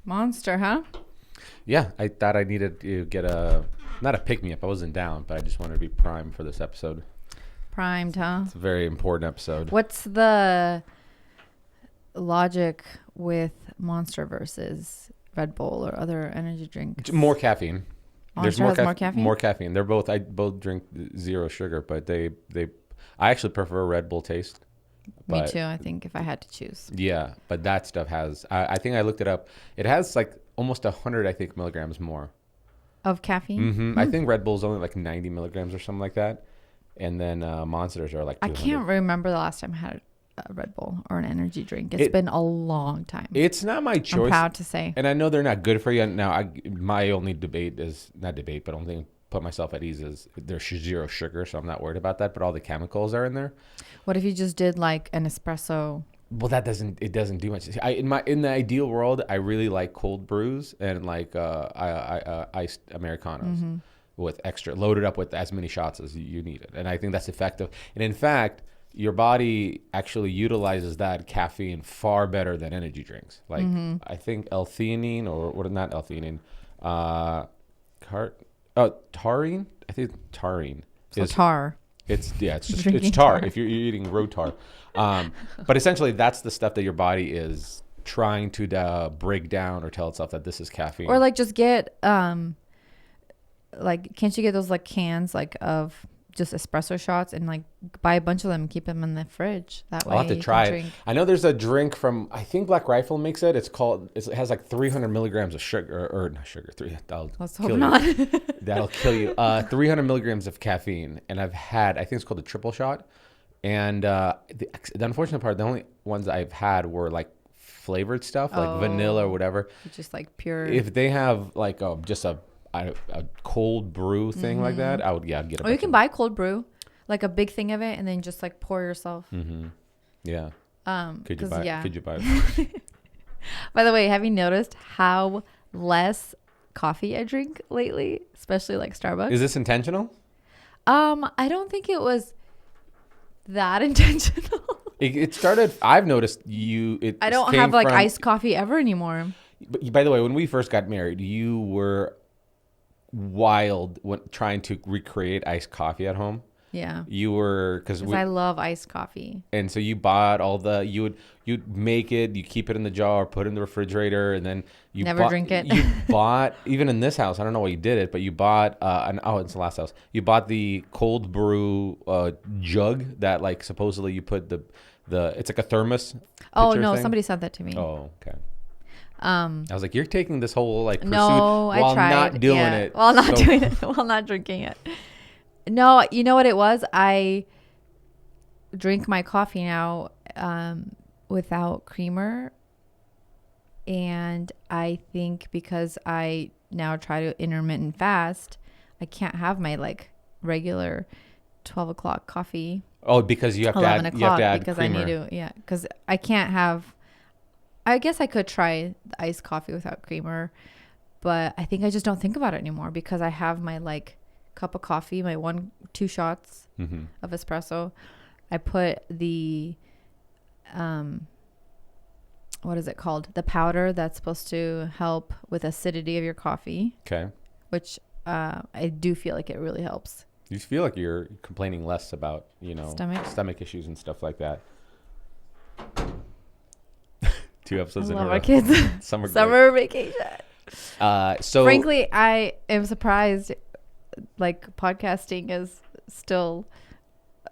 Monster, huh? Yeah, I thought I needed to get not a pick me up. I wasn't down, but I just wanted to be primed for this episode. Primed, huh? It's a very important episode. What's the logic with Monster versus Red Bull or other energy drinks? More caffeine. Monster has more caffeine? More caffeine. I both drink zero sugar, but I actually prefer Red Bull taste. Me too, I think, if I had to choose. Yeah, but that stuff has, I think I looked it up. It has like almost 100, I think, milligrams more. Of caffeine? Mm-hmm. I think Red Bull's only like 90 milligrams or something like that. And then Monsters are like 200. I can't remember the last time I had a Red Bull or an energy drink. It's been a long time. It's not my choice. I'm proud to say. And I know they're not good for you. Now, my only debate is, not debate, but only put myself at ease is there's zero sugar, so I'm not worried about that. But all the chemicals are in there. What if you just did like an espresso? Well, it doesn't do much. In the ideal world, I really like cold brews and like iced Americanos with extra, loaded up with as many shots as you need it. And I think that's effective. And in fact, your body actually utilizes that caffeine far better than energy drinks. Like I think L-theanine not L-theanine, taurine. I think taurine. So tar. It's tar. tar. If you're eating road tar, but essentially that's the stuff that your body is trying to break down or tell itself that this is caffeine. Or like just get like, can't you get those like cans like of just espresso shots and like buy a bunch of them and keep them in the fridge? That way I'll have to try it. I know there's a drink from, I think Black Rifle makes it. It has like 300 milligrams of sugar, or not sugar. Let's hope not. That'll kill you. 300 milligrams of caffeine, and I think it's called a triple shot. And the unfortunate part, the only ones I've had were like flavored stuff, like vanilla or whatever. Just like pure. If they have like just a cold brew thing like that, I'd get it. Or you can buy cold brew, like a big thing of it, and then just like pour yourself. Yeah. Could you buy it? By the way, have you noticed how less coffee I drink lately, especially like Starbucks? Is this intentional? I don't think it was that intentional. It started. I've noticed I don't have like iced coffee ever anymore. But by the way, when we first got married, you were wild when trying to recreate iced coffee at home. Yeah. You were, because I love iced coffee. And so you bought you'd make it, you keep it in the jar, put it in the refrigerator, and then you never drink it. You bought, even in this house, I don't know why you did it, but you bought it's the last house. You bought the cold brew jug that like supposedly you put it's like a thermos. Oh no, somebody said that to me. Oh, okay. I was like, you're taking this whole like pursuit while not doing it. While not doing it, while not drinking it. No, you know what it was? I drink my coffee now without creamer. And I think because I now try to intermittent fast, I can't have my like regular 12 o'clock coffee. Oh, because you have to add because creamer. I need to, because I can't have. I guess I could try the iced coffee without creamer, but I think I just don't think about it anymore because I have my like cup of coffee, my 2 shots of espresso. I put the, what is it called? The powder that's supposed to help with acidity of your coffee. Okay. Which I do feel like it really helps. You feel like you're complaining less about, stomach issues and stuff like that. 2 episodes in a row. I love our kids. Summer vacation. So frankly, I am surprised like podcasting is still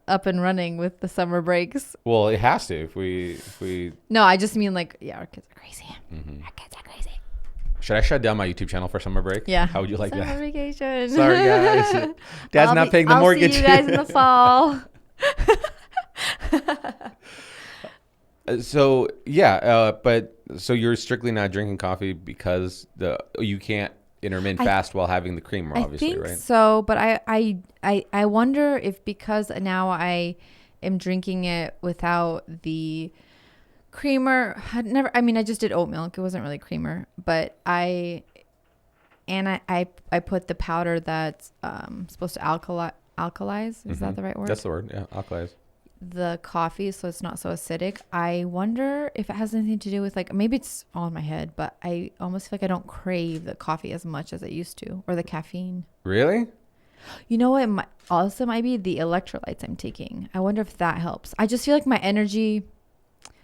up and running with the summer breaks. Well, it has to if we No, I just mean like, our kids are crazy. Our kids are crazy. Should I shut down my YouTube channel for summer break? Yeah. How would you like summer that? Vacation. Sorry guys. Dad's not paying the mortgage. I'll see you guys in the fall. So you're strictly not drinking coffee because you can't intermittent fast while having the creamer, obviously, right? I think so, but I wonder if because now I am drinking it without the creamer. I just did oat milk. It wasn't really creamer, but I put the powder that's supposed to alkalize. Is that the right word? That's the word. Yeah, alkalize. the coffee so it's not so acidic. I wonder if it has anything to do with like, maybe it's all in my head, but I almost feel like I don't crave the coffee as much as I used to, or the caffeine. Really? You know what? Also might be the electrolytes I'm taking. I wonder if that helps. I just feel like my energy,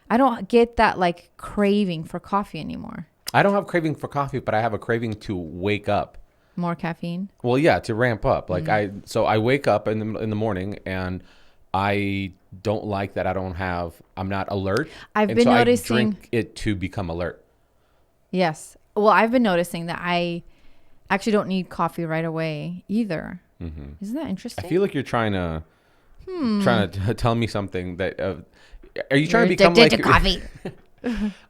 I don't get that like craving for coffee anymore. I don't have craving for coffee, but I have a craving to wake up. More caffeine? Well, yeah, to ramp up. Like I wake up in the morning and I don't like that I'm not alert. I've been noticing. I drink it to become alert. Yes. Well, I've been noticing that I actually don't need coffee right away either. Mm-hmm. Isn't that interesting? I feel like you're trying to tell me something that. Are you trying to become like to coffee?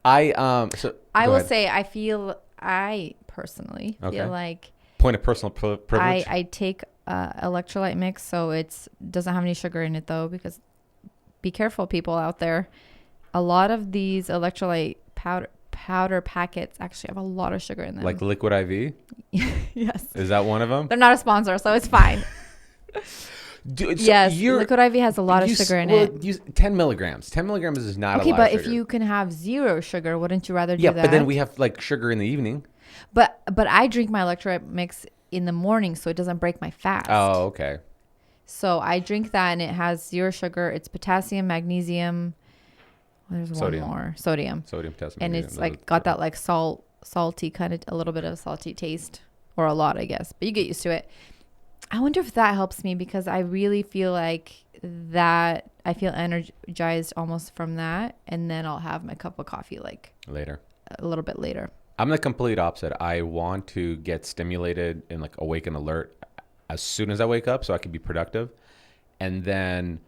I will say I personally feel like point of personal privilege. I take electrolyte mix, so it doesn't have any sugar in it though, because be careful, people out there. A lot of these electrolyte powder packets actually have a lot of sugar in them. Like Liquid IV? Yes. Is that one of them? They're not a sponsor, so it's fine. Yes, Liquid IV has a lot of sugar in it. Use 10 milligrams. 10 milligrams is not a lot of sugar. Okay, but if you can have 0 sugar, wouldn't you rather do that? Yeah, but then we have like sugar in the evening. But I drink my electrolyte mix in the morning so it doesn't break my fast. Oh, okay. So I drink that and it has 0 sugar. It's potassium, magnesium. There's sodium. one more. Sodium, potassium, and magnesium. it's like got that like salty kind of, a little bit of salty taste, or a lot, I guess. But you get used to it. I wonder if that helps me, because I really feel like that I feel energized almost from that, and then I'll have my cup of coffee like later, a little bit later. I'm the complete opposite. I want to get stimulated and like awake and alert as soon as I wake up so I can be productive. And then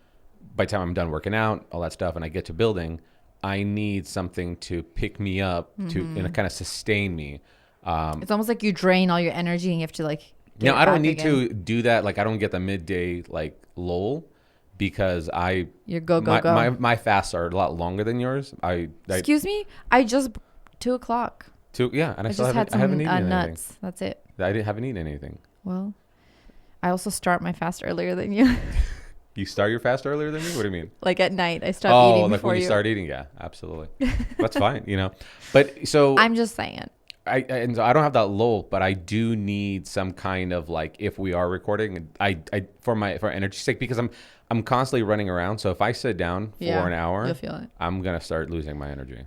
by the time I'm done working out, all that stuff, and I get to building, I need something to pick me up and kind of sustain me. It's almost like you drain all your energy and you have to like get I don't need to do that. Like I don't get the midday like lull, because you're go. My fasts are a lot longer than yours. Excuse me? I just 2:00. Yeah, and I still haven't eaten nuts. anything. That's it. Haven't eaten anything. Well, I also start my fast earlier than you. You start your fast earlier than me? What do you mean? Like at night, I stop eating like before when you start eating? Yeah, absolutely. That's fine, But so I'm just saying. So I don't have that lull, but I do need some kind of like, if we are recording, for energy's sake, because I'm constantly running around. So if I sit down for an hour, you'll feel it. I'm gonna start losing my energy.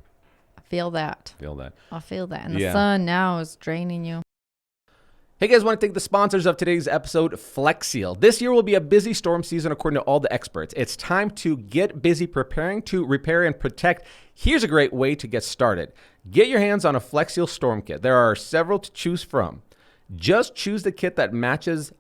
I feel that. I feel that, and the sun now is draining you. Hey guys, want to thank the sponsors of today's episode, Flex Seal. This year will be a busy storm season according to all the experts. It's time to get busy preparing to repair and protect. Here's a great way to get started. Get your hands on a Flex Seal storm kit. There are several to choose from. Just choose the kit that matches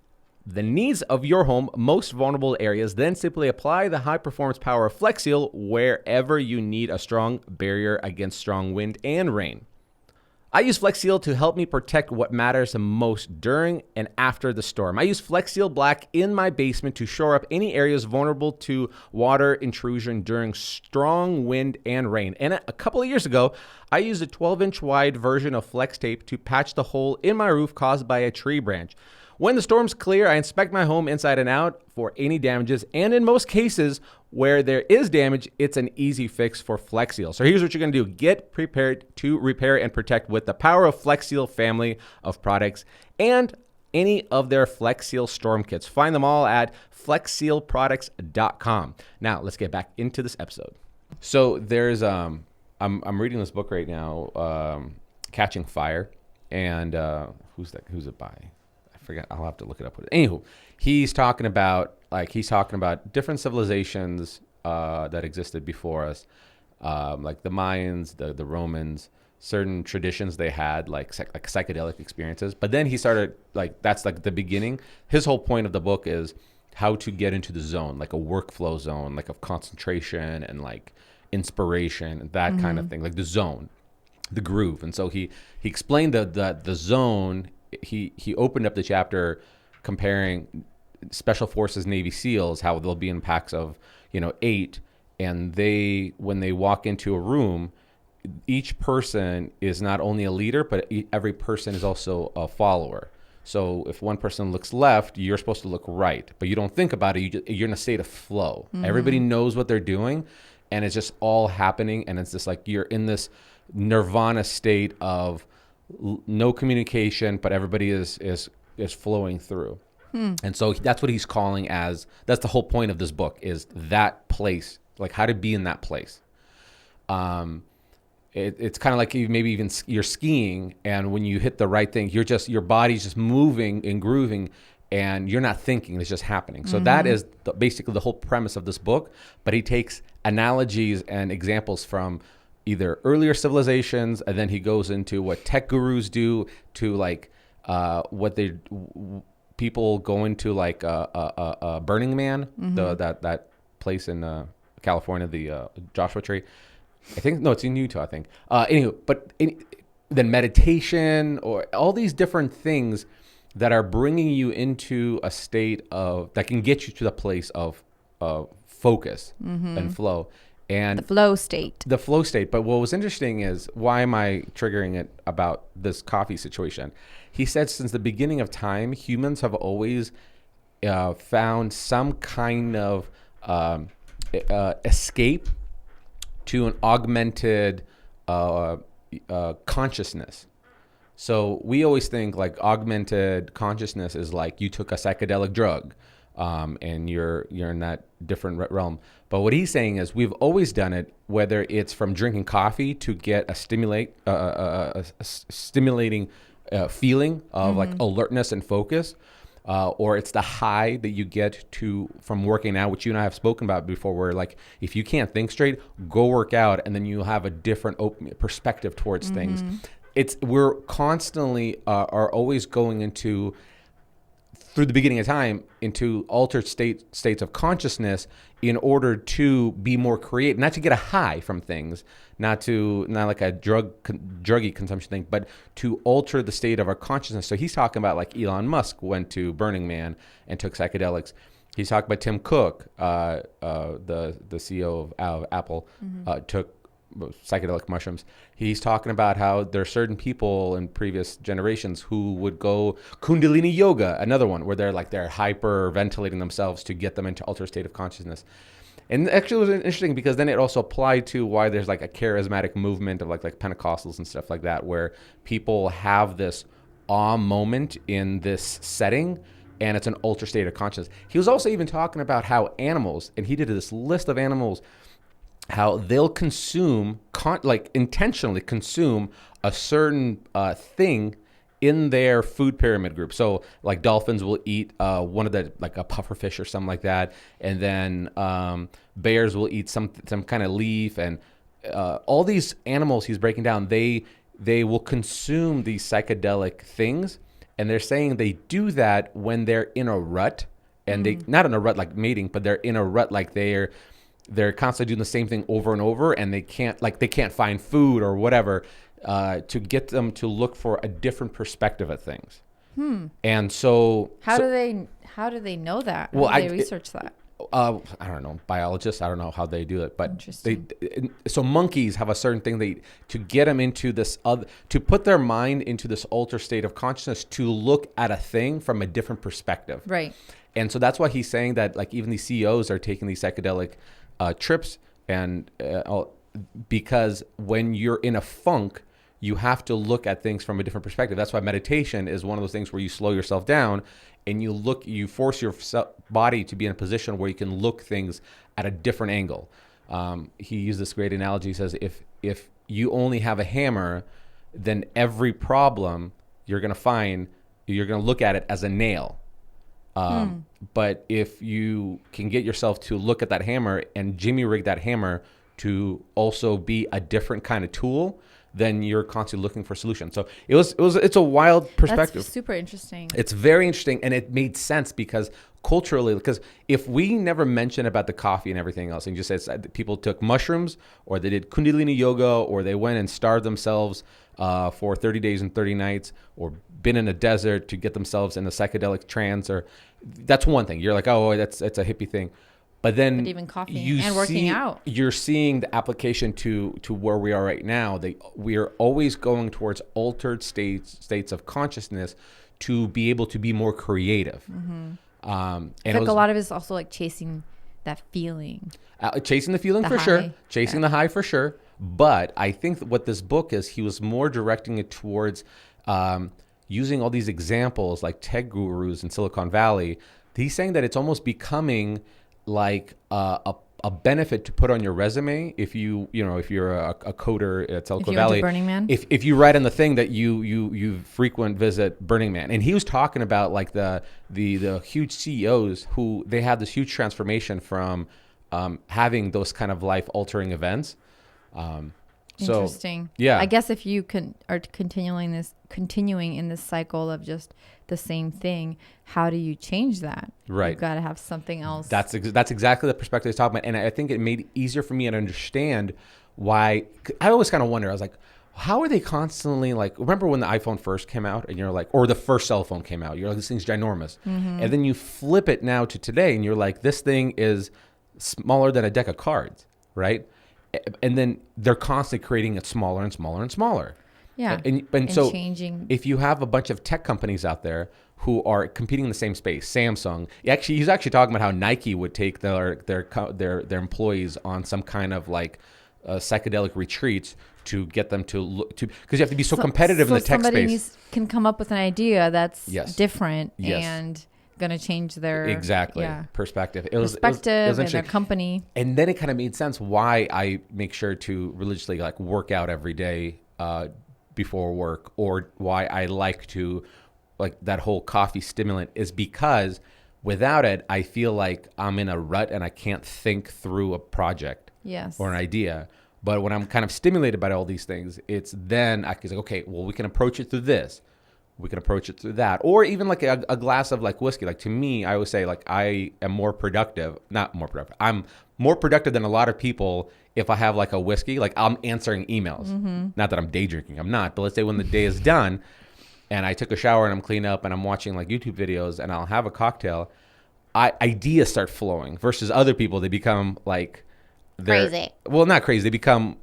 the needs of your home most vulnerable areas, then simply apply the high performance power of Flex Seal wherever you need a strong barrier against strong wind and rain. I use Flex Seal to help me protect what matters the most during and after the storm. I use Flex Seal Black in my basement to shore up any areas vulnerable to water intrusion during strong wind and rain. And a couple of years ago, I used a 12-inch wide version of Flex Tape to patch the hole in my roof caused by a tree branch. When the storms clear, I inspect my home inside and out for any damages, and in most cases where there is damage, it's an easy fix for Flex Seal. So here's what you're going to do. Get prepared to repair and protect with the power of Flex Seal family of products and any of their Flex Seal storm kits. Find them all at flexsealproducts.com. Now, let's get back into this episode. So there's I'm reading this book right now, Catching Fire, and who's it by? Forget. I'll have to look it up. Anywho, he's talking about different civilizations that existed before us, like the Mayans, the Romans, certain traditions they had, like psychedelic experiences. But then he started that's like the beginning. His whole point of the book is how to get into the zone, like a workflow zone, like of concentration and like inspiration and that kind of thing, like the zone, the groove. And so he explained the zone. He opened up the chapter comparing Special Forces Navy SEALs, how they'll be in packs of 8, and when they walk into a room, each person is not only a leader, but every person is also a follower. So if one person looks left, you're supposed to look right, but you don't think about it. You're in a state of flow. Everybody knows what they're doing, and it's just all happening. And it's just like you're in this nirvana state of no communication, but everybody is flowing through. And so that's what he's calling as, that's the whole point of this book, is that place, like how to be in that place. It's kind of like maybe even you're skiing, and when you hit the right thing, your body's just moving and grooving, and you're not thinking, it's just happening. So that is basically the whole premise of this book. But he takes analogies and examples from either earlier civilizations, and then he goes into what tech gurus do, to like what people go into, like Burning Man, that place in California, the Joshua Tree. I think, no, it's in Utah, I think. Anyway, but then meditation, or all these different things that are bringing you into a state that can get you to the place of focus and flow. And The flow state. The flow state. But what was interesting is, why am I triggering it about this coffee situation? He said since the beginning of time, humans have always found some kind of escape to an augmented consciousness. So we always think like augmented consciousness is like you took a psychedelic drug, and you're in that different realm. But what he's saying is we've always done it, whether it's from drinking coffee to get a stimulating feeling of like alertness and focus, or it's the high that you get from working out, which you and I have spoken about before, where like if you can't think straight, go work out, and then you'll have a different perspective towards things. We're constantly are always going into, through the beginning of time, into altered states of consciousness in order to be more creative, not to get a high from things, not like a druggy consumption thing, but to alter the state of our consciousness. So he's talking about like Elon Musk went to Burning Man and took psychedelics. He's talking about Tim Cook, the CEO of Apple, took psychedelic mushrooms. He's talking about how there are certain people in previous generations who would go Kundalini yoga, another one where they're hyper ventilating themselves to get them into altered state of consciousness. And actually it was interesting because then it also applied to why there's like a charismatic movement of like Pentecostals and stuff like that, where people have this awe moment in this setting, and it's an altered state of consciousness. He was also even talking about how animals, and he did this list of animals, how they'll consume, intentionally consume a certain thing in their food pyramid group. So like dolphins will eat one of the, like a pufferfish or something like that. And then bears will eat some kind of leaf, and all these animals he's breaking down, they will consume these psychedelic things. And they're saying they do that when they're in a rut, and they, not in a rut like mating, but they're in a rut like they're constantly doing the same thing over and over, and they can't find food or whatever, to get them to look for a different perspective at things. And so how do they know that? How do they research that? I don't know, biologists. I don't know how they do it, but so monkeys have a certain thing to get them into this to put their mind into this altered state of consciousness, to look at a thing from a different perspective. Right. And so that's why he's saying that like even these CEOs are taking these psychedelic trips, and because when you're in a funk, you have to look at things from a different perspective. That's why meditation is one of those things where you slow yourself down and you force your body to be in a position where you can look things at a different angle. He used this great analogy. He says, if you only have a hammer, then every problem you're going to look at it as a nail. But if you can get yourself to look at that hammer and jimmy rig that hammer to also be a different kind of tool, then you're constantly looking for solutions. So it's a wild perspective. That's super interesting. It's very interesting, and it made sense because culturally, because if we never mentioned about the coffee and everything else, and just said people took mushrooms, or they did Kundalini yoga, or they went and starved themselves for 30 days and 30 nights, or been in a desert to get themselves in a psychedelic trance, or that's one thing. You're like, oh, it's a hippie thing. But then But even coffee and working out. You're seeing the application to where we are right now. We are always going towards altered states of consciousness to be able to be more creative. Mm-hmm. And I feel like a lot of it is also like chasing that feeling. Chasing the feeling for sure. Chasing the high for sure. But I think what this book is, he was more directing it towards using all these examples like tech gurus in Silicon Valley. He's saying that it's almost becoming like a benefit to put on your resume if you're a coder at Silicon Valley. Burning Man? If you write on the thing that you frequent visit Burning Man, and he was talking about like the huge CEOs who they had this huge transformation from having those kind of life altering events. Interesting. Yeah. I guess if you are continuing in this cycle of just the same thing, how do you change that? Right. You've got to have something else. That's exactly the perspective he's talking about. And I think it made it easier for me to understand why. I always kind of wonder, I was like, how are they constantly like, remember when the iPhone first came out and you're like, or the first cell phone came out, you're like, this thing's ginormous. Mm-hmm. And then you flip it now to today and you're like, this thing is smaller than a deck of cards, right? And then they're constantly creating it smaller and smaller and smaller. Yeah. And so changing. If you have a bunch of tech companies out there who are competing in the same space, Samsung, he's actually talking about how Nike would take their employees on some kind of like psychedelic retreats to get them to look to, because you have to be so competitive in the tech space. Somebody can come up with an idea that's different Yes. and going to change their perspective. It was and their company. And then it kind of made sense why I make sure to religiously like work out every day before work, or why I like to like that whole coffee stimulant is because without it, I feel like I'm in a rut and I can't think through a project or an idea. But when I'm kind of stimulated by all these things, it's then I can say, okay, well, we can approach it through this. We can approach it through that. Or even like a glass of like whiskey. Like to me, I always say like I am more productive, not more productive. I'm more productive than a lot of people if I have like a whiskey. Like I'm answering emails. Mm-hmm. Not that I'm day drinking. I'm not. But let's say when the day is done and I took a shower and I'm cleaning up and I'm watching like YouTube videos and I'll have a cocktail, ideas start flowing versus other people. They become like... crazy. Well, not crazy. They become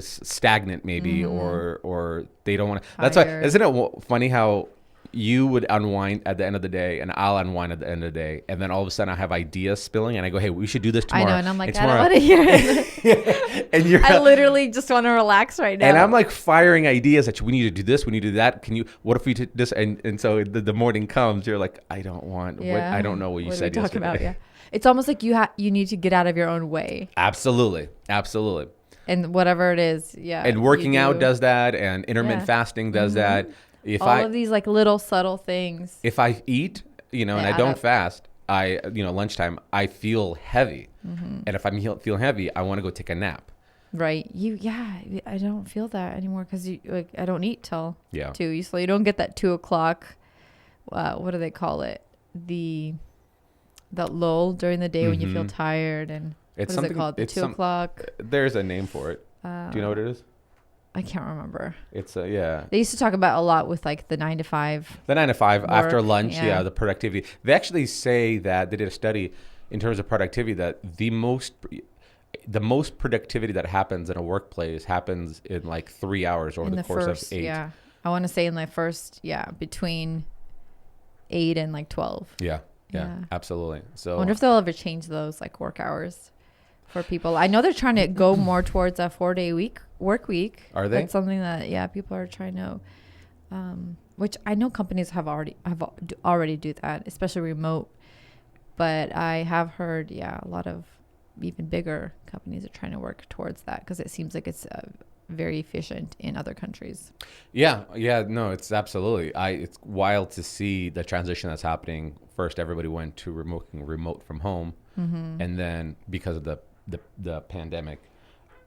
stagnant, maybe, or they don't want to. That's why. Isn't it funny how you would unwind at the end of the day, and I'll unwind at the end of the day, and then all of a sudden I have ideas spilling, and I go, "Hey, we should do this tomorrow." I know, and I'm like, I don't want to hear it. And I literally just want to relax right now. And I'm like firing ideas that we need to do this, we need to do that. Can you? What if we did this? And so the morning comes, you're like, I don't want. I don't know what you said yesterday. About? Yeah. It's almost like you need to get out of your own way. Absolutely. And whatever it is, And working out does that, and intermittent fasting does that. All of these like little subtle things. If I eat, and I don't fast, lunchtime, I feel heavy. Mm-hmm. And if I feel heavy, I want to go take a nap. Right. I don't feel that anymore because I don't eat till 2. So you don't get that 2 o'clock. What do they call it? That lull during the day when you feel tired, and what is it called? The 2 o'clock. There's a name for it. Do you know what it is? I can't remember. It's They used to talk about a lot with like the 9 to 5. The 9 to 5 work, after lunch. Yeah, the productivity. They actually say that they did a study in terms of productivity that the most productivity that happens in a workplace happens in like 3 hours over the course of 8. Yeah, I want to say in the first. Yeah, between 8 and like 12. Yeah, absolutely. So I wonder if they'll ever change those like work hours for people. I know they're trying to go more towards a 4-day work week. Are they? That's something that people are trying to, which I know companies have already do that, especially remote. But I have heard, a lot of even bigger companies are trying to work towards that because it seems like it's very efficient in other countries. No, it's absolutely. It's wild to see the transition that's happening. First, everybody went to remote from home, and then because of the pandemic,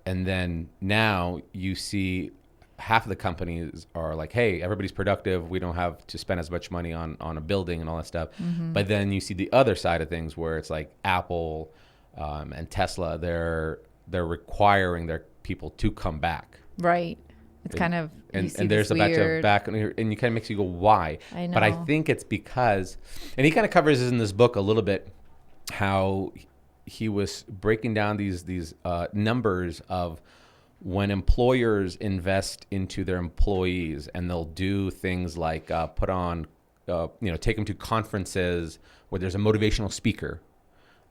and then now you see half of the companies are like, hey, everybody's productive. We don't have to spend as much money on a building and all that stuff. Mm-hmm. But then you see the other side of things where it's like Apple and Tesla. They're requiring their people to come back. Right. It's kind of, and there's a back, and you kind of makes you go, why? I know. But I think it's because, and he kind of covers this in this book a little bit, how he was breaking down these numbers of when employers invest into their employees, and they'll do things like put on, take them to conferences where there's a motivational speaker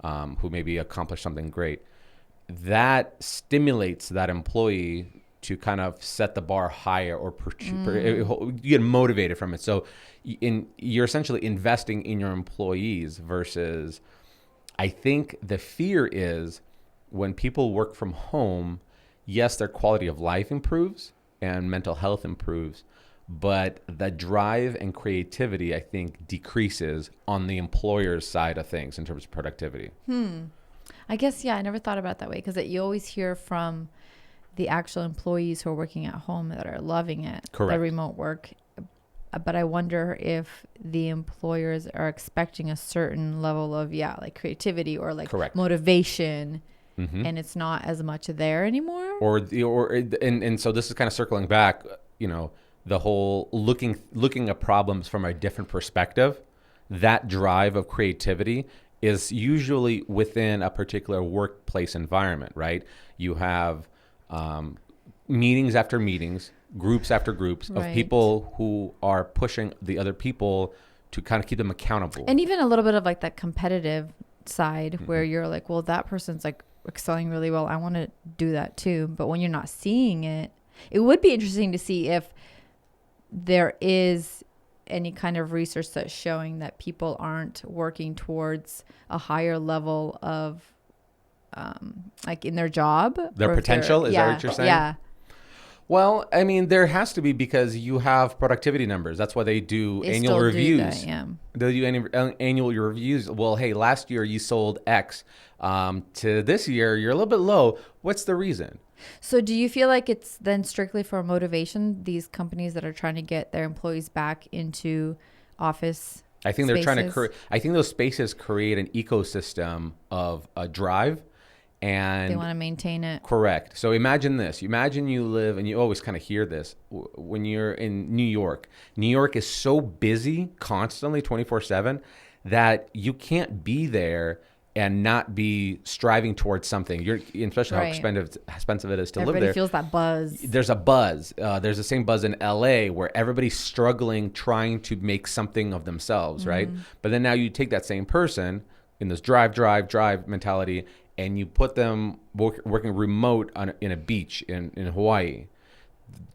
who maybe accomplished something great. That stimulates that employee to kind of set the bar higher, or you get motivated from it. So you're essentially investing in your employees versus, I think the fear is when people work from home, yes, their quality of life improves and mental health improves, but the drive and creativity, I think, decreases on the employer's side of things in terms of productivity. I guess, yeah, I never thought about it that way, because you always hear from the actual employees who are working at home that are loving it, Correct. the remote work. But I wonder if the employers are expecting a certain level of, like creativity or like Correct. motivation, and it's not as much there anymore. And so this is kind of circling back, the whole looking at problems from a different perspective. That drive of creativity is usually within a particular workplace environment, right? You have meetings after meetings, groups after groups of people who are pushing the other people to kind of keep them accountable. And even a little bit of like that competitive side where you're like, well, that person's like excelling really well, I want to do that too. But when you're not seeing it, it would be interesting to see if there is any kind of research that's showing that people aren't working towards a higher level of like in their job, their potential. Is that what you're saying? Yeah. Well, I mean, there has to be, because you have productivity numbers. That's why they do annual reviews. They'll do annual reviews. Well, hey, last year you sold X. To this year, you're a little bit low. What's the reason? So do you feel like it's then strictly for motivation, these companies that are trying to get their employees back into office I think spaces? They're trying to I think those spaces create an ecosystem of a drive. And they want to maintain it. Correct. So imagine this. Imagine you live, and you always kind of hear this when you're in New York. New York is so busy constantly 24/7 that you can't be there and not be striving towards something. Especially how expensive it is to live there. Everybody feels that buzz. There's a buzz. There's the same buzz in LA where everybody's struggling, trying to make something of themselves, right? But then now you take that same person in this drive mentality, and you put them working remote in a beach in Hawaii.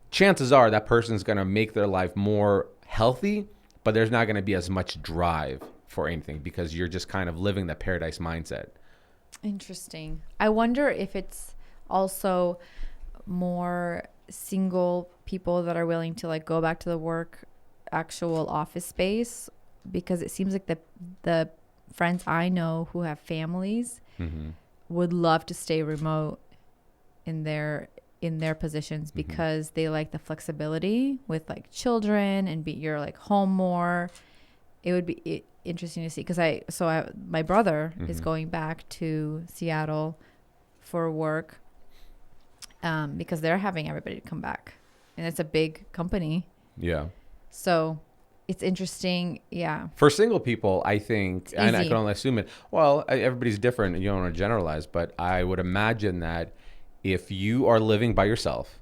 Chances are that person is going to make their life more healthy, but there's not going to be as much drive for anything because you're just kind of living that paradise mindset. Interesting. I wonder if it's also more single people that are willing to like go back to the actual office space, because it seems like the friends I know who have families would love to stay remote in their positions because they like the flexibility with like children and you're like home more. It would be interesting to see, because my brother is going back to Seattle for work because they're having everybody to come back, and it's a big company. Yeah. So it's interesting, yeah. For single people, I think, and I can only assume it. Well, everybody's different, and you don't want to generalize, but I would imagine that if you are living by yourself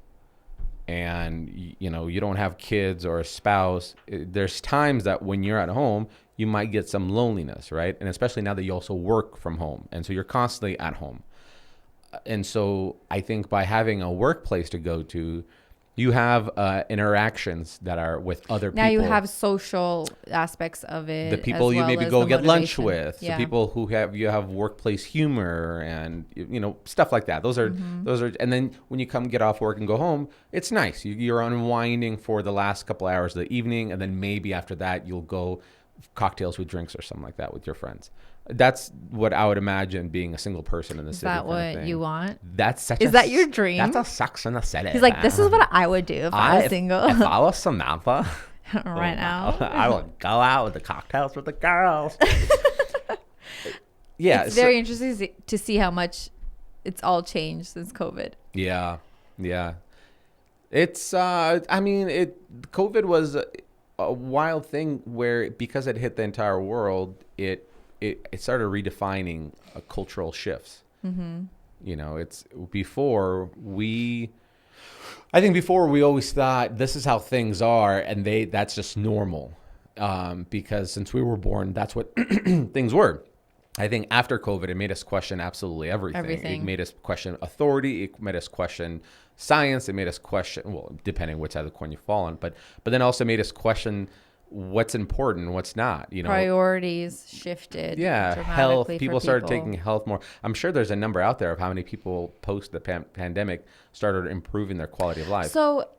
and you don't have kids or a spouse, there's times that when you're at home, you might get some loneliness, right? And especially now that you also work from home, and so you're constantly at home. And so I think by having a workplace to go to, you have interactions that are with other people. Now you have social aspects of it. The people you maybe go get lunch with. The people who you have workplace humor and stuff like that. Those are, and then when you come get off work and go home, it's nice. You're unwinding for the last couple hours of the evening, and then maybe after that you'll go cocktails with drinks or something like that with your friends. That's what I would imagine being a single person in the city. Is that what you want? Is that your dream? That's a Sex in the City. He's like, this is what I would do if I was single. If I was Samantha right now, I would go out with the cocktails with the girls. Yeah, it's very interesting to see how much it's all changed since COVID. Yeah. It's COVID was a wild thing where, because it hit the entire world, it it started redefining cultural shifts. You know, it's before we, I think before we always thought this is how things are, and that's just normal, because since we were born, that's what things were. I think after COVID, it made us question absolutely everything. It made us question authority. It made us question science. It made us question, well, depending which side of the coin you fall on, but then also made us question what's important and what's not. You know, priorities shifted. Yeah, health. dramatically People for started taking health more. I'm sure there's a number out there of how many people post the pandemic started improving their quality of life. So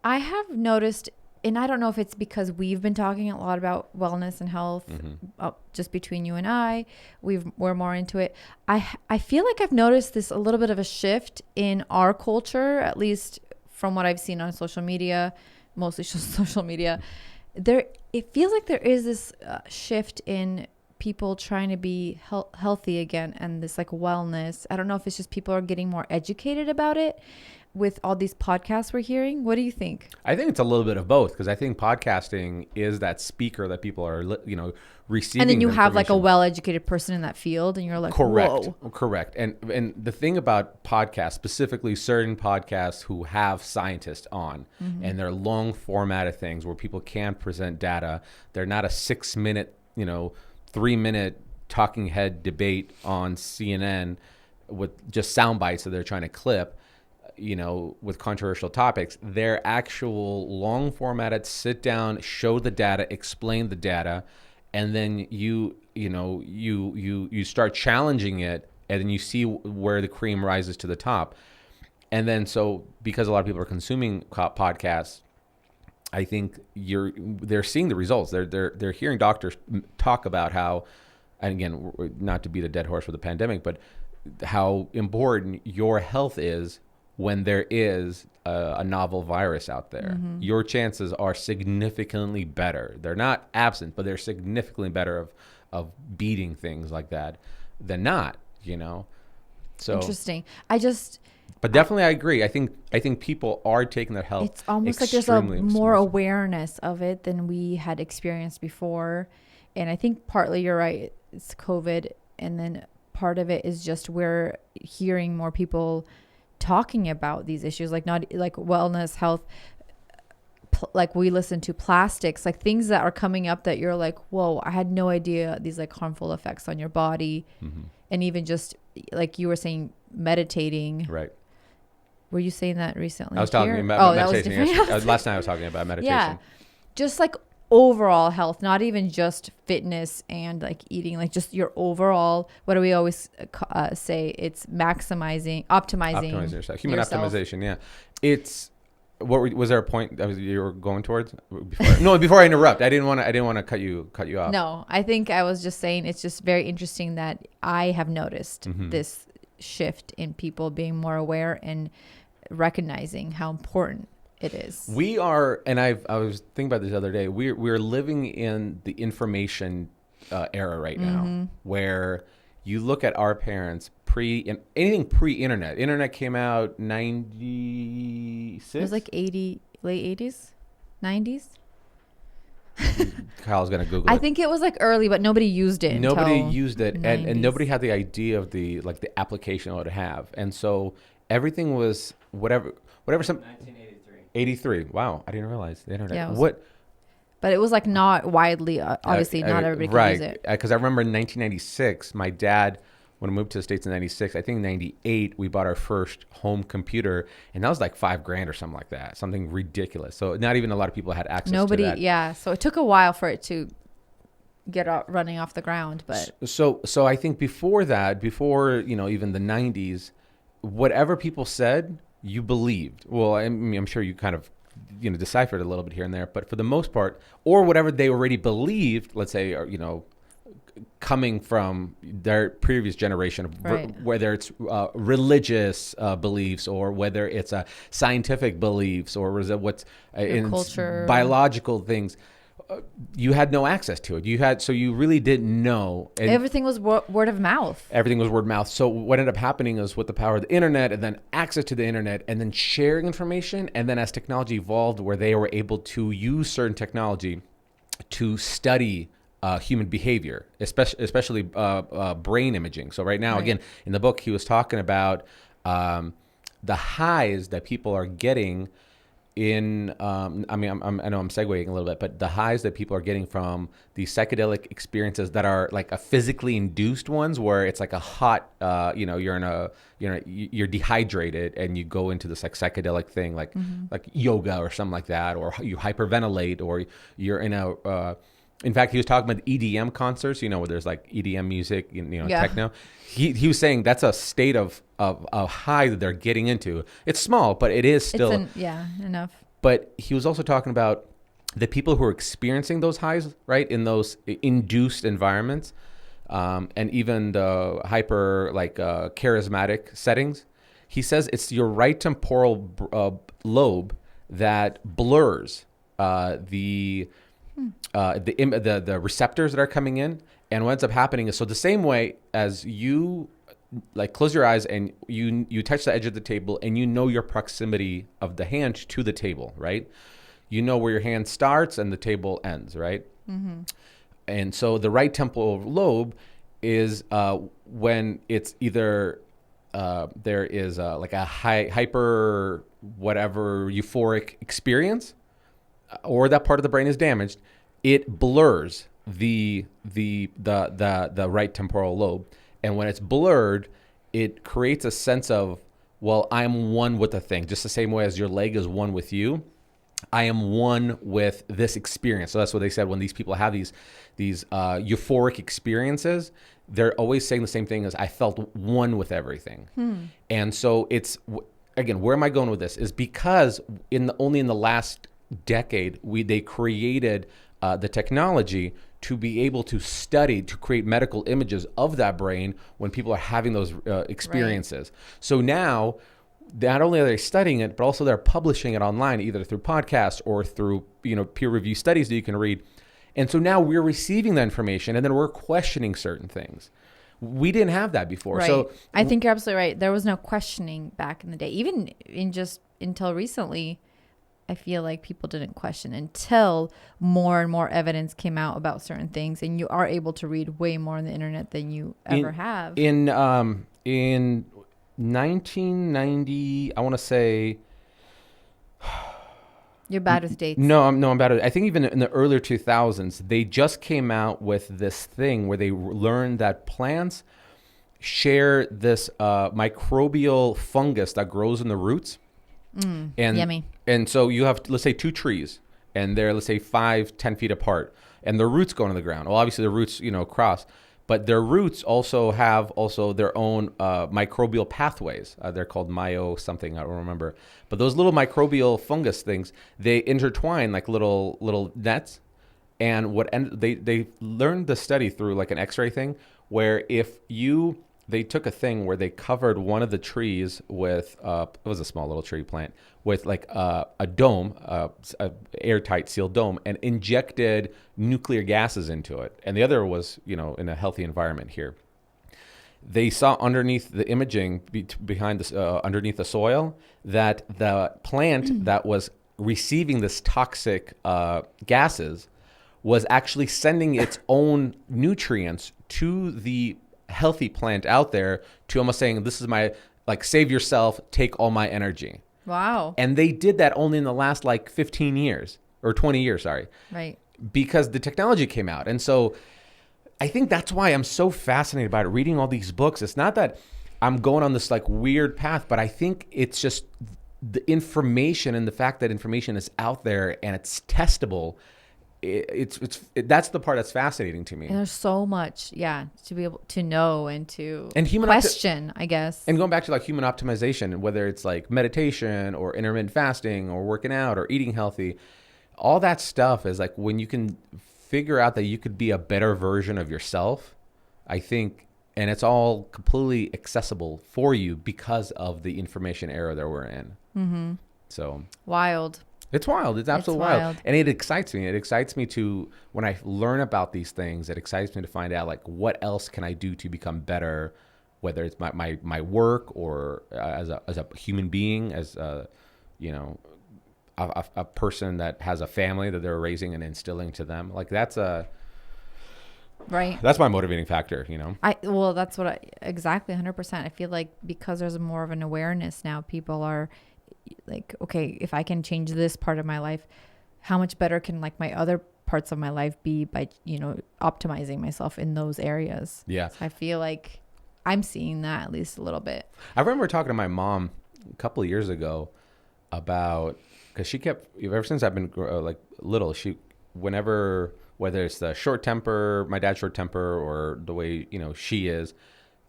I have noticed, and I don't know if it's because we've been talking a lot about wellness and health, just between you and I, we're more into it. I feel like I've noticed this a little bit of a shift in our culture, at least from what I've seen on social media, mostly social media. It feels like there is this shift in people trying to be healthy again, and this like wellness. I don't know if it's just people are getting more educated about it with all these podcasts we're hearing. What do you think? I think it's a little bit of both, because I think podcasting is that speaker that people are, receiving. And then you have like a well-educated person in that field, and you're like, whoa. Correct. And the thing about podcasts, specifically certain podcasts who have scientists on, and they're long formatted things where people can present data. They're not a 6-minute, 3-minute talking head debate on CNN with just sound bites that they're trying to clip, with controversial topics. They're actual long formatted, sit down, show the data, explain the data, and then you start challenging it, and then you see where the cream rises to the top. And then, so because a lot of people are consuming podcasts, I think they're seeing the results. They're hearing doctors talk about how, and again, not to beat a dead horse with the pandemic, but how important your health is when there is a novel virus out there. Your chances are significantly better. They're not absent, but they're significantly better of beating things like that than not, So interesting. But definitely I agree. I think people are taking their health. It's almost like there's a more awareness of it than we had experienced before. And I think partly you're right, it's COVID, and then part of it is just we're hearing more people talking about these issues, like not like wellness, health, like we listen to plastics, like things that are coming up that you're like, whoa, I had no idea these like harmful effects on your body. And even just like you were saying, meditating. Right. Were you saying that recently? I was talking about meditation. That was different. Last night I was talking about meditation. Yeah. Just like overall health, not even just fitness and like eating, like just your overall, what do we always say? It's optimizing yourself. Human optimization. Yeah. It's, was there a point that you were going towards? Before I interrupt, I didn't want to cut you off. No, I think I was just saying, it's just very interesting that I have noticed this shift in people being more aware and recognizing how important it is. We are, and I was thinking about this the other day. We're living in the information era right now, where you look at our parents anything pre-internet. Internet came out 96. It was like late 80s, 90s. Kyle's gonna Google it. I think it was like early, but nobody used it. Nobody used it, and nobody had the idea of the application it would have, and so everything was whatever. 1983. Wow, I didn't realize the internet. Yeah, but it was like not widely. Obviously, not everybody could use it. Because I remember in 1996, my dad, when I moved to the States in 96, I think 98, we bought our first home computer, and that was like $5,000 or something like that, something ridiculous. So not even a lot of people had access to that. Yeah. So it took a while for it to get running off the ground. But so I think before that, even the 90s, whatever people said, you believed. Well, I mean, I'm sure you kind of deciphered a little bit here and there, but for the most part, or whatever they already believed, let's say, or, coming from their previous generation, whether it's religious beliefs, or whether it's scientific beliefs, or what's in culture, biological things, you had no access to it. So you really didn't know. And everything was word of mouth. Everything was word of mouth. So what ended up happening is, with the power of the internet, and then access to the internet, and then sharing information, and then as technology evolved, where they were able to use certain technology to study human behavior, especially brain imaging. So right now, Right. again, in the book, he was talking about the highs that people are getting in I mean I know I'm segueing a little bit, but the highs that people are getting from these psychedelic experiences that are like a physically induced ones, where it's like a hot you're dehydrated and you go into this like psychedelic thing, like yoga or something like that, or you hyperventilate, or you're in a in fact, he was talking about EDM concerts, where there's like EDM music, Yeah. techno. He was saying that's a state of high that they're getting into. It's small, but it is still. Enough. But he was also talking about the people who are experiencing those highs, right, in those induced environments, and even the hyper charismatic settings. He says it's your right temporal lobe that blurs the receptors that are coming in, and what ends up happening is, so the same way as you like close your eyes and you touch the edge of the table and your proximity of the hand to the table, right? You know where your hand starts and the table ends, right? Mm-hmm. And so the right temporal lobe is when it's either there is like a hyper whatever euphoric experience, or that part of the brain is damaged. It blurs the right temporal lobe, and when it's blurred, it creates a sense of, well, I'm one with the thing, just the same way as your leg is one with you. I am one with this experience. So that's what they said when these people have these euphoric experiences. They're always saying the same thing as, I felt one with everything. And so it's, again, where am I going with this? Is because only in the last decade they created the technology to be able to study, to create medical images of that brain when people are having those experiences. Right. So now, not only are they studying it, but also they're publishing it online, either through podcasts or through peer-reviewed studies that you can read. And so now we're receiving that information, and then we're questioning certain things. We didn't have that before. Right. So I think you're absolutely right. There was no questioning back in the day. Even until recently, I feel like people didn't question until more and more evidence came out about certain things, and you are able to read way more on the internet than you ever have. In 1990, I want to say. You're bad with dates. No, I'm bad at it. I think even in the earlier 2000s, they just came out with this thing where they learned that plants share this microbial fungus that grows in the roots. And yummy. And so you have, let's say, two trees, and they're, let's say, 5-10 feet apart, and the roots go into the ground. Well, obviously the roots, cross, but their roots also have their own microbial pathways. They're called myo something, I don't remember. But those little microbial fungus things, they intertwine like little nets. And they learned the study through like an X-ray thing, where they took a thing where they covered one of the trees with it was a small little tree plant with like a dome, a airtight sealed dome, and injected nuclear gases into it. And the other was, in a healthy environment here. They saw underneath the imaging behind this underneath the soil that the plant that was receiving this toxic gases was actually sending its own nutrients to the healthy plant out there, to almost saying, this is my, like, save yourself, take all my energy. Wow. And they did that only in the last like 15 years or 20 years, sorry. Right. Because the technology came out. And so I think that's why I'm so fascinated by it, reading all these books. It's not that I'm going on this like weird path, but I think it's just the information, and the fact that information is out there and it's testable. That's the part that's fascinating to me. And there's so much, to be able to know and to human question, I guess. And going back to like human optimization, whether it's like meditation or intermittent fasting or working out or eating healthy, all that stuff is like when you can figure out that you could be a better version of yourself, I think, and it's all completely accessible for you because of the information era that we're in. Mm-hmm. So wild. It's wild. It's absolutely wild. And it excites me. It excites me to, when I learn about these things, it excites me to find out like what else can I do to become better, whether it's my work or as a human being, as a person that has a family that they're raising and instilling to them. Like that's Right. That's my motivating factor, you know? Well, that's what exactly 100%. I feel like because there's more of an awareness now, people are like, okay, if I can change this part of my life, how much better can like my other parts of my life be by, optimizing myself in those areas? Yeah. So I feel like I'm seeing that at least a little bit. I remember talking to my mom a couple of years ago about, because she kept, ever since I've been like little, whether it's the short temper, my dad's short temper, or the way, she is,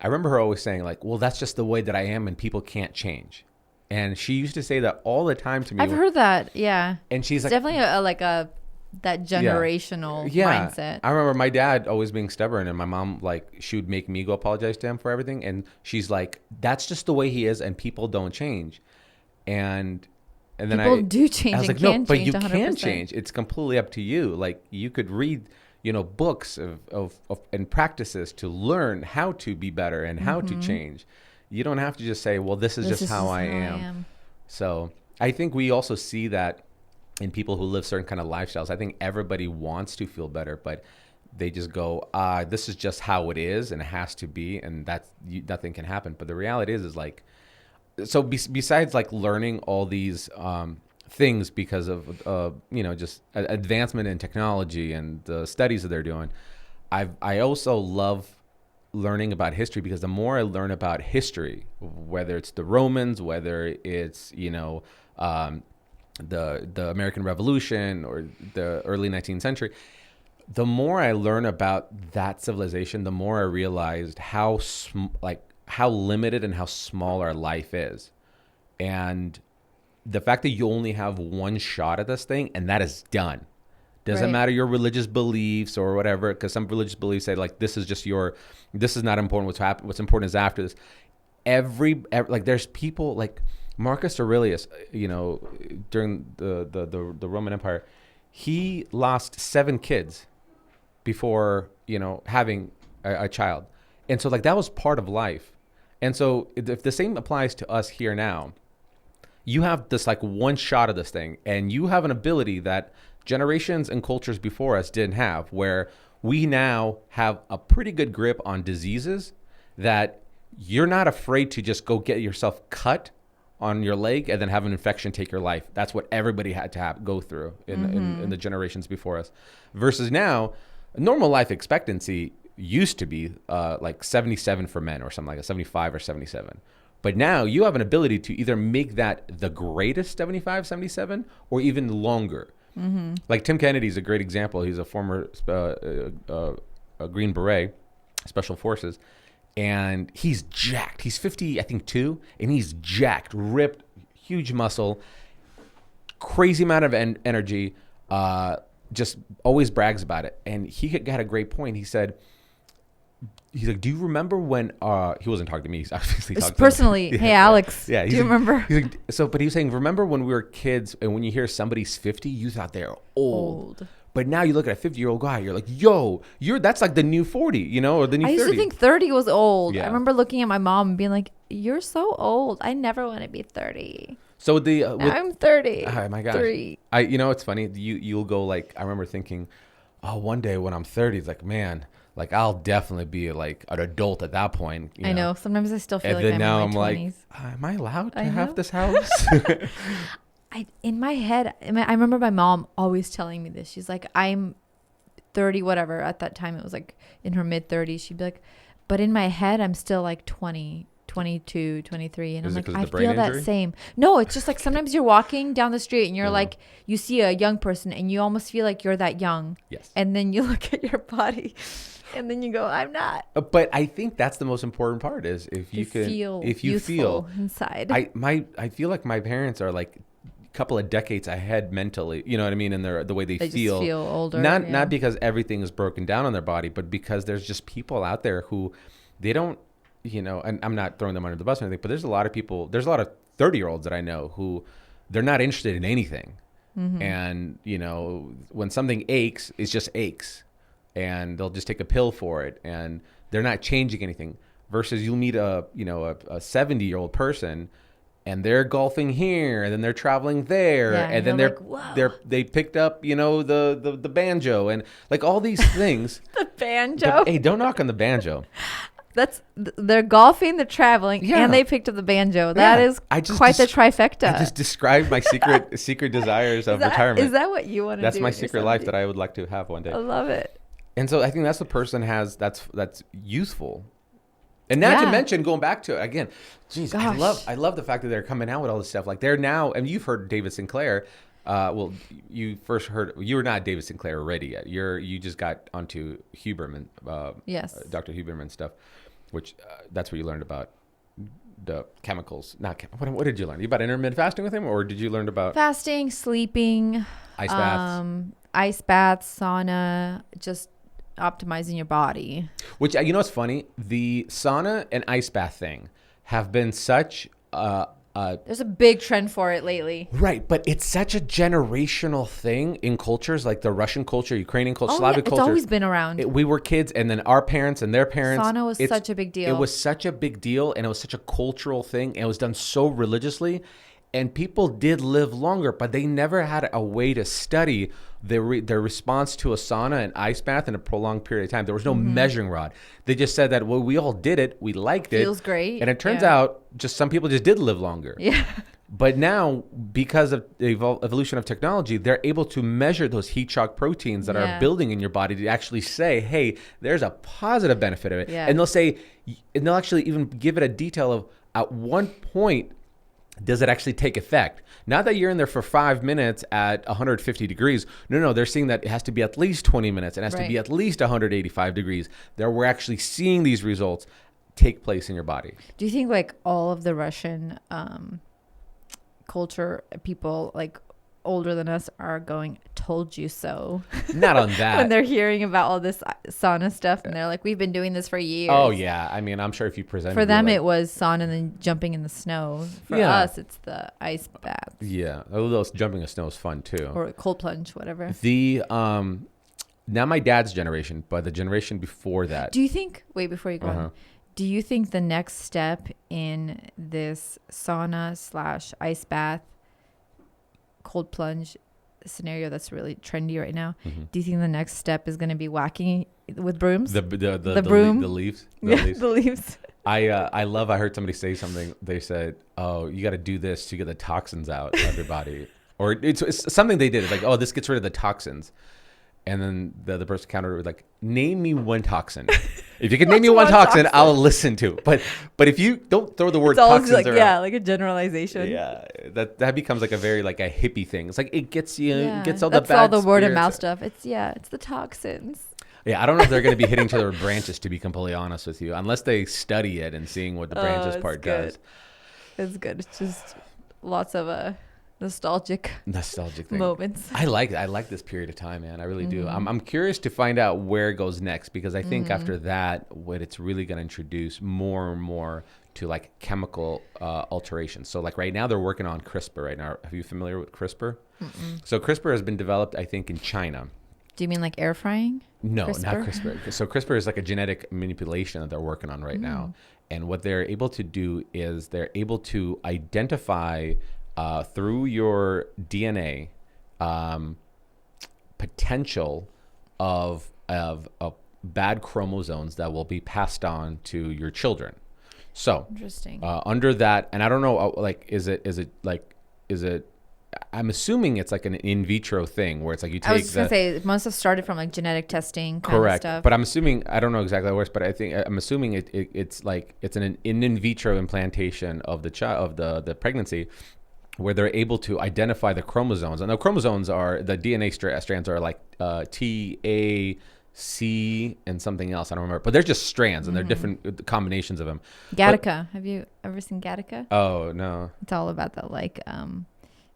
I remember her always saying like, well, that's just the way that I am and people can't change. And she used to say that all the time to me. I've heard that. Yeah. And she's it's like, definitely that generational mindset. I remember my dad always being stubborn, and my mom, like, she would make me go apologize to him for everything. And she's like, that's just the way he is, and people don't change. And then people do change. I was and like, no, can but change you 100%. can change. It's completely up to you. Like, you could read, books of and practices to learn how to be better and how to change. You don't have to just say, well, this is just how I am. So I think we also see that in people who live certain kind of lifestyles. I think everybody wants to feel better, but they just go, this is just how it is and it has to be, and nothing can happen. But the reality is like, so besides like learning all these things because of just advancement in technology and the studies that they're doing, I also love learning about history, because the more I learn about history, whether it's the Romans, whether it's the American Revolution or the early 19th century, the more I learn about that civilization, the more I realized how limited and how small our life is. And the fact that you only have one shot at this thing and that is done. Doesn't matter your religious beliefs or whatever, because some religious beliefs say like, this is not important. What's important is after this. Every like, there's people like Marcus Aurelius, during the Roman Empire, he lost 7 kids before, having a child. And so like, that was part of life. And so if the same applies to us here now, you have this like one shot of this thing, and you have an ability that generations and cultures before us didn't have, where we now have a pretty good grip on diseases that you're not afraid to just go get yourself cut on your leg and then have an infection take your life. That's what everybody had to go through in the generations before us. Versus now, normal life expectancy used to be like 77 for men or something like that, 75 or 77. But now you have an ability to either make that the greatest 75, 77, or even longer. Mm-hmm. Like Tim Kennedy's a great example. He's a former Green Beret, Special Forces, and he's jacked. He's 50, I think, 2, and he's jacked, ripped, huge muscle, crazy amount of energy, just always brags about it. And he got a great point. He's like, do you remember when, he wasn't talking to me, he's obviously talking personally, to me. Hey, Alex, yeah, do you remember? He's like, but he was saying, remember when we were kids and when you hear somebody's 50, you thought they're old. But now you look at a 50-year-old guy, you're like, yo, that's like the new 40, or the new 30. I used to think 30 was old. Yeah. I remember looking at my mom and being like, you're so old. I never want to be 30. So I'm 30. Oh my gosh. It's funny. You'll go like, I remember thinking, oh, one day when I'm 30, it's like, man, like I'll definitely be like an adult at that point. I know. Sometimes I still feel and like then I'm now in my I'm 20s. like, am I allowed to have this house? In my head, I remember my mom always telling me this. She's like, I'm 30, whatever. At that time, it was like in her mid 30s. She'd be like, but in my head, I'm still like 20, 22, 23. And I'm like, I feel that same. No, it's just like sometimes you're walking down the street and you're like, you see a young person and you almost feel like you're that young. Yes. And then you look at your body and then you go, I'm not. But I think that's the most important part is if you feel inside. I feel like my parents are like couple of decades ahead mentally, you know what I mean, and the way they feel. Just feel older. Not because everything is broken down on their body, but because there's just people out there who they don't, and I'm not throwing them under the bus or anything, but there's a lot of 30-year-olds that I know who they're not interested in anything. Mm-hmm. And, when something aches, it just aches, and they'll just take a pill for it, and they're not changing anything. Versus you'll meet a 70-year-old person and they're golfing here, and then they're traveling there, Yeah, and then you're like, "Whoa." they picked up, you know, the banjo and like all these things. The banjo. Hey, don't knock on the banjo. They're golfing, they're traveling, Yeah. and they picked up the banjo. That Yeah. is quite the trifecta. I just described my secret desires of retirement. Is that what you want to do? That's my secret life that I would like to have one day. I love it. And so I think that's the person that's useful. And not to mention, going back to it again, geez, I love the fact that they're coming out with all this stuff. Like they're now, and you've heard David Sinclair. Well, you first heard, you were not David Sinclair already yet. You just got onto Huberman, Yes, Dr. Huberman stuff, which that's what you learned about the chemicals. What did you learn? You about intermittent fasting with him, or did you learn about fasting, sleeping, ice baths, sauna, just optimizing your body. Which, you know what's funny? The sauna and ice bath thing have been such there's a big trend for it lately. Right, but it's such a generational thing in cultures like the Russian culture, Ukrainian culture, Slavic culture. It's always been around. We were kids, and then our parents and their parents. Sauna was such a big deal. It was such a big deal, and it was such a cultural thing, and it was done so religiously. And people did live longer, but they never had a way to study their response to a sauna and ice bath in a prolonged period of time. There was no measuring rod. They just said that, well, we all did it. We liked it. Feels great. And it turns out just some people just did live longer. Yeah. But now, because of the evolution of technology, they're able to measure those heat shock proteins that are building in your body to actually say, hey, there's a positive benefit of it. Yeah. And they'll actually even give it a detail of at one point, does it actually take effect? Not that you're in there for 5 minutes at 150 degrees. No, they're seeing that it has to be at least 20 minutes. It has to be at least 185 degrees. We're actually seeing these results take place in your body. Do you think like all of the Russian culture people like older than us are going, told you so? Not on that. When they're hearing about all this sauna stuff and they're like, we've been doing this for years. Oh, yeah. I mean, I'm sure if you present for them, it was sauna and then jumping in the snow. For us, it's the ice bath. Yeah. Although jumping in snow is fun too. Or cold plunge, whatever. Now my dad's generation, but the generation before that. Do you think, wait, before you go on, do you think the next step in this sauna / ice bath cold plunge scenario that's really trendy right now, do you think the next step is going to be whacking with brooms? The broom? the leaves? The leaves. I heard somebody say something. They said, oh, you got to do this to get the toxins out of your body. Or it's something they did. It's like, oh, this gets rid of the toxins. And then the other person countered with like, name me one toxin. If you can name me one toxin, I'll listen to. But if you don't throw the word toxins like, around. Yeah, like a generalization. Yeah, that becomes like a very like a hippie thing. It's like it gets you, it gets all that's the bad all the word of spirits. mouth stuff. It's the toxins. Yeah, I don't know if they're going to be hitting to their branches, to be completely honest with you, unless they study it and seeing what the branches part does. It's good. It's just lots of nostalgic thing. moments. I like this period of time, man. I really do. I'm curious to find out where it goes next, because I think after that, what it's really going to introduce more and more to like chemical alteration. So like right now they're working on CRISPR right now. Are you familiar with CRISPR? So CRISPR has been developed, I think, in China. Do you mean like air frying? No, CRISPR? not CRISPR. So CRISPR is like a genetic manipulation that they're working on right now. And what they're able to do is they're able to identify through your DNA potential of bad chromosomes that will be passed on to your children. So interesting. Under that, and I don't know, like, is it? I'm assuming it's like an in vitro thing where it's like you take. I was gonna say it must have started from like genetic testing. Correct, of stuff. But I'm assuming, I don't know exactly how it works, but I'm assuming it's like it's an in vitro implantation of the child of the pregnancy, where they're able to identify the chromosomes, and the chromosomes are the DNA strands are like T, A, C, and something else. I don't remember, but they're just strands, and they're different combinations of them. Gattaca. Have you ever seen Gattaca? Oh no. It's all about that, like.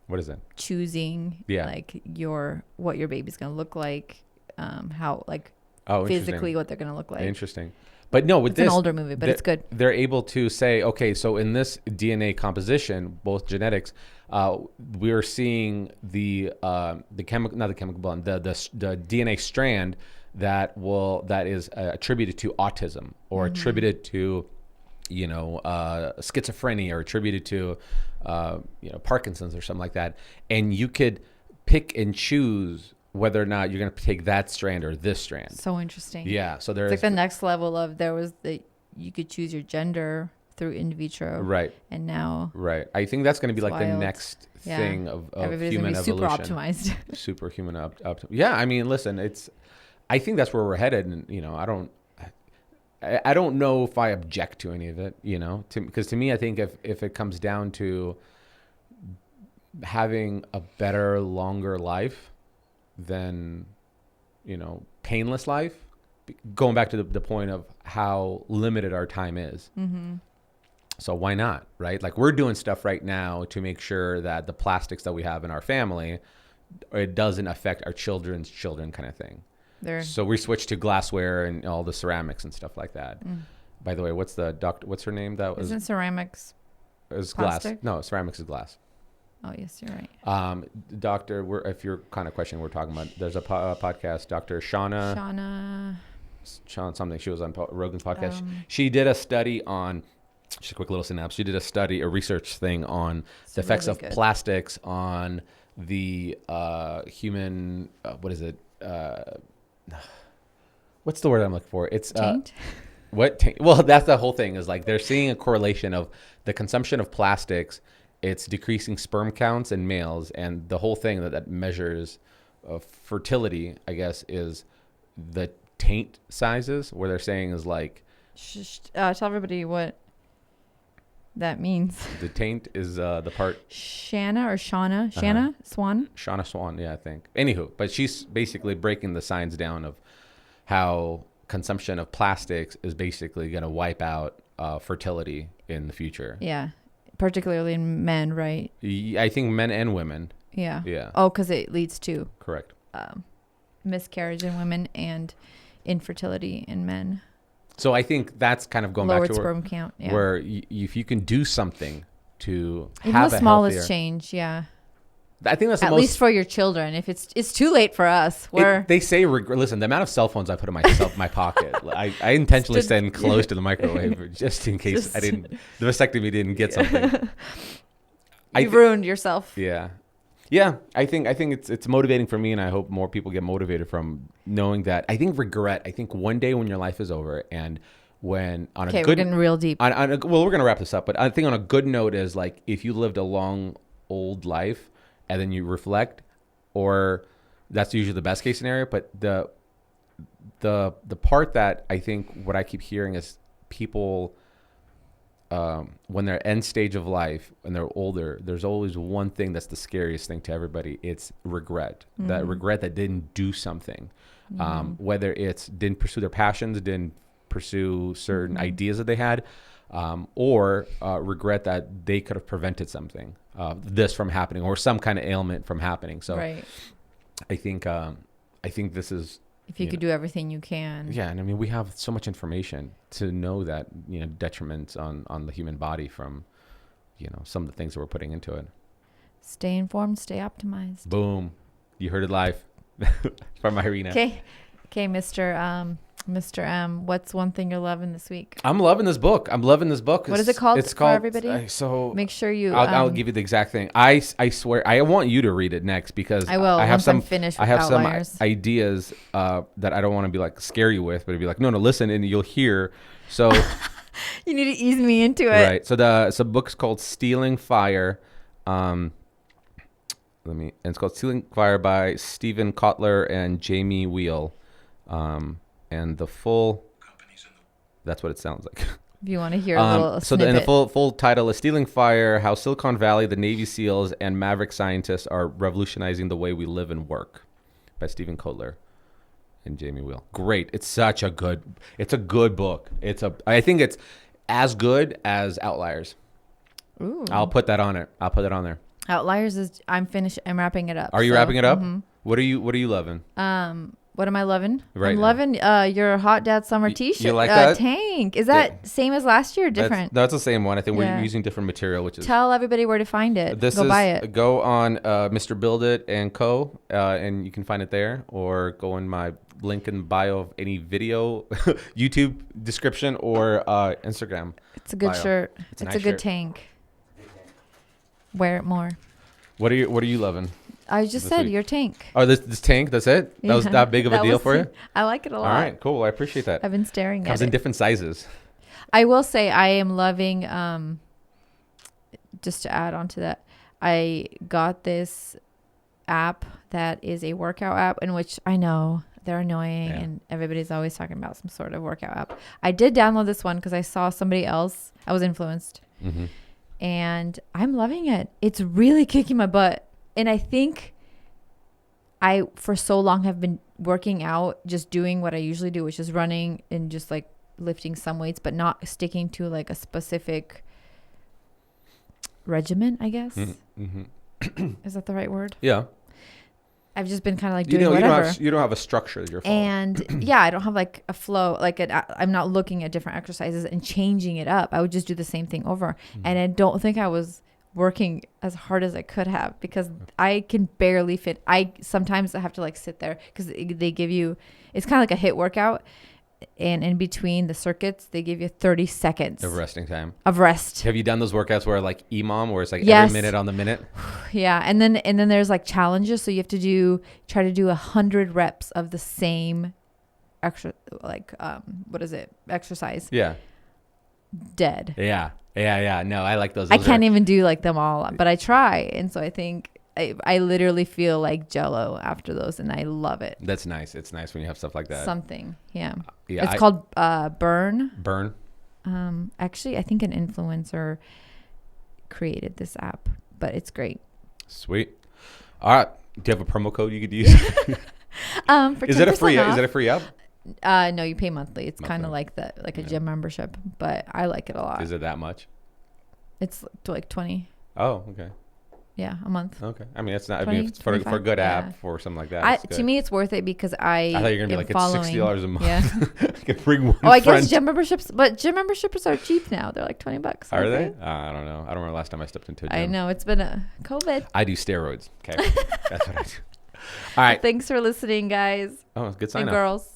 What is it? Choosing, like what your baby's gonna look like, how like physically what they're gonna look like. Interesting. But no, with it's an older movie, but it's good. They're able to say, okay, so in this DNA composition, both genetics, we're seeing the chemical, not the chemical bond, the DNA strand that is attributed to autism or attributed to, schizophrenia, or attributed to Parkinson's or something like that, and you could pick and choose whether or not you're going to take that strand or this strand. So interesting. Yeah. So there's it's like the next level of you could choose your gender through in vitro. Right. And now. Right. I think that's going to be like wild. The next thing of human evolution. Super optimized. Superhuman yeah. I mean, listen, I think that's where we're headed. And, I don't know if I object to any of it, because to me, I think if it comes down to having a better, longer life than, painless life, going back to the point of how limited our time is. Mm-hmm. So why not, right? Like we're doing stuff right now to make sure that the plastics that we have in our family, it doesn't affect our children's children kind of thing. So we switched to glassware and all the ceramics and stuff like that. By the way, what's her name? Isn't ceramics glass? plastic? No, ceramics is glass. Oh, yes, you're right. If you're kind of questioning what we're talking about, there's a podcast, Dr. Shauna something. She was on Rogan's podcast. She did a study on, just a quick little synapse. She did a research thing on the effects of plastics on the human, what is it? What's the word I'm looking for? It's taint. Well, that's the whole thing, is like they're seeing a correlation of the consumption of plastics. It's decreasing sperm counts in males, and the whole thing that measures fertility, I guess, is the taint sizes, where they're saying is like tell everybody what that means. The taint is the part Shauna Swan, yeah, I think. Anywho, but she's basically breaking the science down of how consumption of plastics is basically going to wipe out fertility in the future. Yeah, particularly in men, right? I think men and women. Yeah. Yeah. Oh, because it leads to correct miscarriage in women and infertility in men. So I think that's kind of going lowered back to sperm count. Yeah. Where if you can do something to even have the a smallest healthier, change, yeah. I think that's at least for your children. If it's too late for us, they say listen. The amount of cell phones I put in my pocket, I intentionally stand close to the microwave just in case the vasectomy didn't get something. You've ruined yourself. Yeah. Yeah, I think it's motivating for me, and I hope more people get motivated from knowing that. I think regret. I think one day when your life is over, and when on a good, we're getting real deep. Well, we're gonna wrap this up, but I think on a good note is like if you lived a long, old life, and then you reflect, or that's usually the best case scenario. But the part that I think what I keep hearing is people. When they're end stage of life and they're older, there's always one thing that's the scariest thing to everybody. It's regret. Mm-hmm. That regret that didn't do something. Mm-hmm. Whether it's didn't pursue their passions, didn't pursue certain mm-hmm. ideas that they had, or regret that they could have prevented something, this from happening, or some kind of ailment from happening. So right. I think this is, if you could do everything you can. Yeah. And I mean, we have so much information to know that, detriments on the human body from, some of the things that we're putting into it. Stay informed, stay optimized. Boom. You heard it live from Irina. Okay, Mr. M, what's one thing you're loving this week? I'm loving this book. What is it called? It's called, everybody? So make sure you. I'll give you the exact thing. I swear I want you to read it next because I will. I'm finished with Outliers. Some ideas that I don't want to be like scare you with, but it'd be like no, listen, and you'll hear. So you need to ease me into it. Right. So the book's called Stealing Fire. And it's called Stealing Fire by Stephen Kotler and Jamie Wheel. And the full, that's what it sounds like. If you want to hear a little so snippet. And the full title is Stealing Fire, How Silicon Valley, the Navy SEALs, and Maverick Scientists Are Revolutionizing the Way We Live and Work by Stephen Kotler and Jamie Wheel. Great. It's a good book. I think it's as good as Outliers. Ooh. I'll put that on it. I'll put it on there. Outliers is, I'm finished. I'm wrapping it up. Are you wrapping it up? Mm-hmm. What are you loving? What am I loving? Right I'm now. loving your Hot Dad Summer T-shirt. You like that? Tank. Is that same as last year or different? That's the same one. I think we're using different material, which is... Tell everybody where to find it. Buy it. Go on Mr. Build It and Co. And you can find it there, or go in my link in bio of any video, YouTube description, or Instagram. It's a good shirt. It's a nice a good shirt. tank. Wear it more. What are you loving? I just This said week. your tank. Oh, this tank. That's it. That was Yeah. that big of a That deal was- for you. I like it a lot. All right, cool. I appreciate that. I've been staring Comes at in it. different sizes. I will say I am loving, just to add on to that, I got this app that is a workout app, in which I know they're annoying and everybody's always talking about some sort of workout app. I did download this one because I saw somebody else. I was influenced. Mm-hmm. And I'm loving it. It's really kicking my butt. And I think I, for so long, have been working out, just doing what I usually do, which is running and just like lifting some weights, but not sticking to like a specific regimen, I guess. Mm-hmm. Is that the right word? Yeah. I've just been kind of like You doing know, whatever. you don't have a structure that you're following. And yeah, I don't have like a flow. Like I'm not looking at different exercises and changing it up. I would just do the same thing over. And I don't think I was working as hard as I could have, because I can barely fit. I sometimes have to like sit there because they give you, it's kind of like a HIIT workout. And in between the circuits, they give you 30 seconds of resting time. of rest. Have you done those workouts where like EMOM, where it's like Yes. every minute on the minute? Yeah. And then there's like challenges. So you have to try to do 100 reps of the same exercise. Yeah. Dead. Yeah. No, I like those. I can't even do like them all, but I try. And so I think I literally feel like Jello after those, and I love it. That's nice. It's nice when you have stuff like that. Something. Yeah. Yeah. It's called Burn. Burn. Actually, I think an influencer created this app, but it's great. Sweet. All right. Do you have a promo code you could use? For Is it a 10% free? off. Is it a free app? No, you pay monthly. It's kind of like a gym membership, but I like it a lot. Is it that much? It's like 20. Oh, okay. Yeah, a month. Okay. I mean, it's not. 20, I mean, for a 25, good yeah. app or something like that. To me, it's worth it because I thought you were gonna be like, it's $60 a month. Yeah. I can bring one. Oh, I friend. guess gym memberships are cheap now. They're like $20. Are they? I don't know. I don't remember the last time I stepped into a gym. I know, it's been a COVID. I do steroids. Okay. That's what I do. All right. Thanks for listening, guys Oh, good sign and off. girls.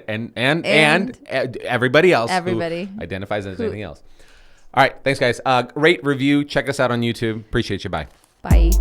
and everybody else. Everybody. Who identifies as anything else. All right. Thanks, guys. Rate, review. Check us out on YouTube. Appreciate you. Bye. Bye.